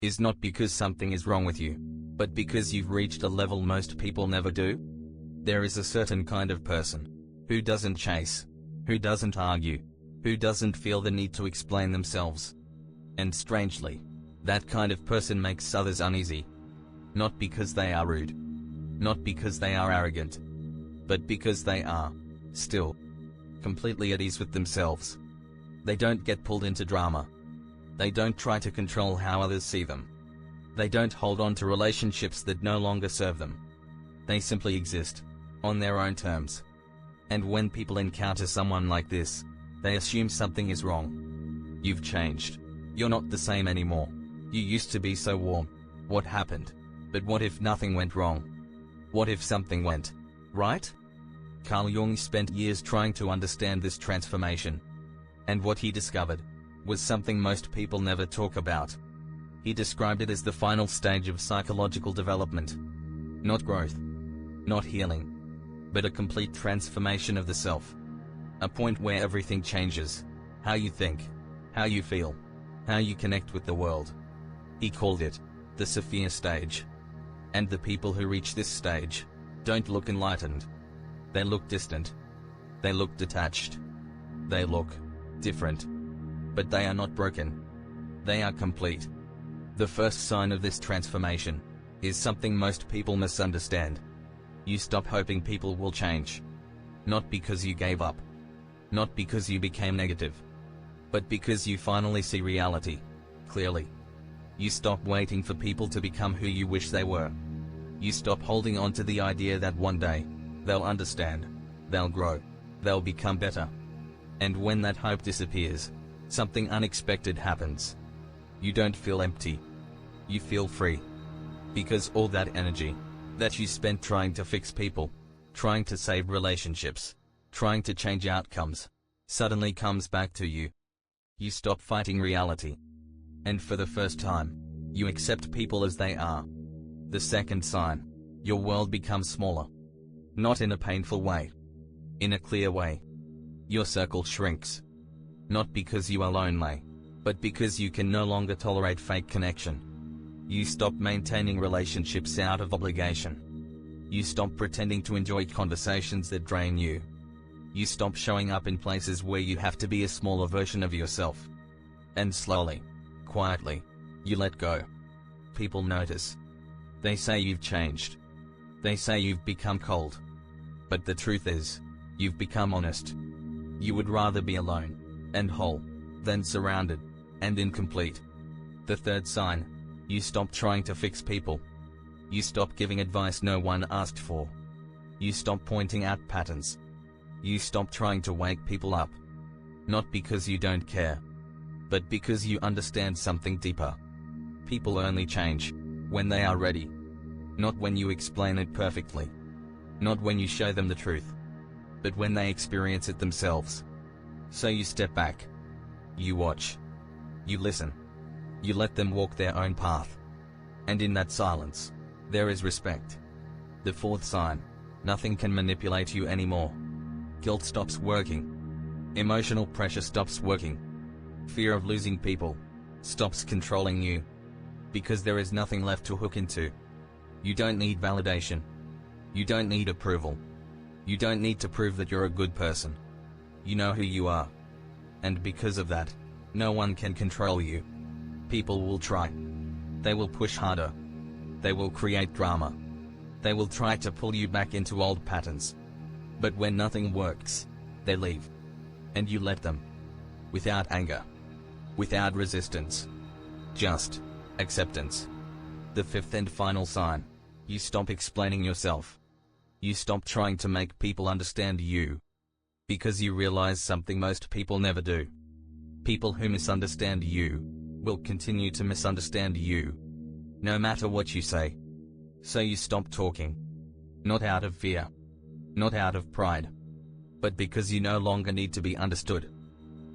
is not because something is wrong with you, but because you've reached a level most people never do. There is a certain kind of person who doesn't chase, who doesn't argue, who doesn't feel the need to explain themselves. And strangely, that kind of person makes others uneasy. Not because they are rude, not because they are arrogant, but because they are, still, completely at ease with themselves. They don't get pulled into drama. They don't try to control how others see them. They don't hold on to relationships that no longer serve them. They simply exist, on their own terms. And when people encounter someone like this, they assume something is wrong. You've changed. You're not the same anymore. You used to be so warm. What happened? But what if nothing went wrong? What if something went right? Carl Jung spent years trying to understand this transformation. And what he discovered was something most people never talk about. He described it as the final stage of psychological development. Not growth, not healing, but a complete transformation of the self. A point where everything changes: how you think, how you feel, how you connect with the world. He called it the Sophia stage. And the people who reach this stage don't look enlightened. They look distant. They look detached. They look different. But they are not broken. They are complete. The first sign of this transformation is something most people misunderstand. You stop hoping people will change. Not because you gave up. Not because you became negative. But because you finally see reality clearly. You stop waiting for people to become who you wish they were. You stop holding on to the idea that one day they'll understand, they'll grow, they'll become better. And when that hope disappears, something unexpected happens. You don't feel empty. You feel free. Because all that energy that you spent trying to fix people, trying to save relationships, trying to change outcomes, suddenly comes back to you. You stop fighting reality. And for the first time, you accept people as they are. The second sign: your world becomes smaller. Not in a painful way. In a clear way. Your circle shrinks. Not because you are lonely, but because you can no longer tolerate fake connection. You stop maintaining relationships out of obligation. You stop pretending to enjoy conversations that drain you. You stop showing up in places where you have to be a smaller version of yourself. And slowly, quietly, you let go. People notice. They say you've changed. They say you've become cold. But the truth is, you've become honest. You would rather be alone, and whole, than surrounded, and incomplete. The third sign: you stop trying to fix people. You stop giving advice no one asked for. You stop pointing out patterns. You stop trying to wake people up. Not because you don't care, but because you understand something deeper. People only change when they are ready. Not when you explain it perfectly. Not when you show them the truth. But when they experience it themselves. So you step back. You watch. You listen. You let them walk their own path. And in that silence, there is respect. The fourth sign: nothing can manipulate you anymore. Guilt stops working. Emotional pressure stops working. Fear of losing people stops controlling you. Because there is nothing left to hook into. You don't need validation. You don't need approval. You don't need to prove that you're a good person. You know who you are. And because of that, no one can control you. People will try. They will push harder. They will create drama. They will try to pull you back into old patterns. But when nothing works, they leave. And you let them. Without anger. Without resistance. Just acceptance. The fifth and final sign: you stop explaining yourself. You stop trying to make people understand you. Because you realize something most people never do. People who misunderstand you will continue to misunderstand you, no matter what you say. So you stop talking. Not out of fear. Not out of pride. But because you no longer need to be understood.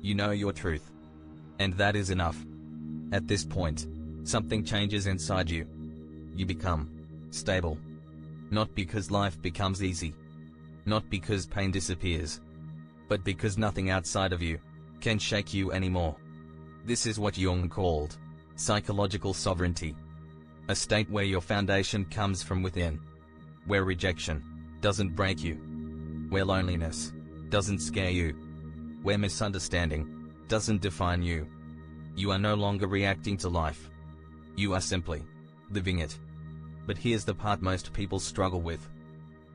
You know your truth. And that is enough. At this point, something changes inside you. You become stable. Not because life becomes easy. Not because pain disappears. But because nothing outside of you can shake you anymore. This is what Jung called Psychological sovereignty. A state where your foundation comes from within. Where rejection doesn't break you. Where loneliness doesn't scare you. Where misunderstanding doesn't define you. You are no longer reacting to life. You are simply living it. But here's the part most people struggle with.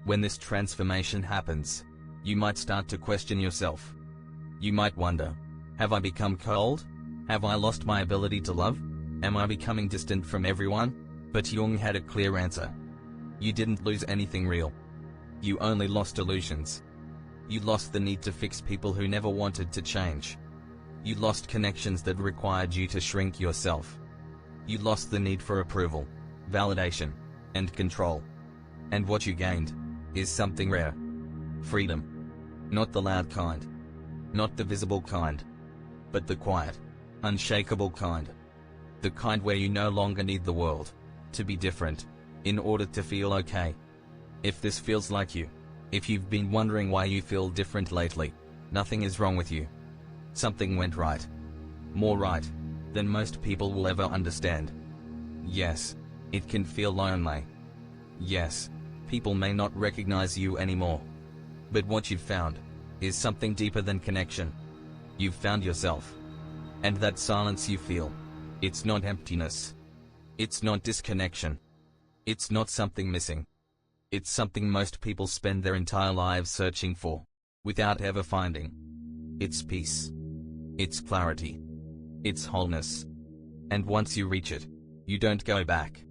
When this transformation happens, you might start to question yourself. You might wonder, have I become cold? Have I lost my ability to love? Am I becoming distant from everyone? But Jung had a clear answer. You didn't lose anything real. You only lost illusions. You lost the need to fix people who never wanted to change. You lost connections that required you to shrink yourself. You lost the need for approval, validation, and control. And what you gained is something rare. Freedom. Not the loud kind. Not the visible kind. But the quiet, unshakable kind. The kind where you no longer need the world to be different in order to feel okay. If this feels like you, if you've been wondering why you feel different lately, nothing is wrong with you. Something went right. More right than most people will ever understand. Yes, it can feel lonely. Yes, people may not recognize you anymore. But what you've found is something deeper than connection. You've found yourself. And that silence you feel, it's not emptiness. It's not disconnection. It's not something missing. It's something most people spend their entire lives searching for, without ever finding. It's peace. It's clarity. It's wholeness. And once you reach it, you don't go back.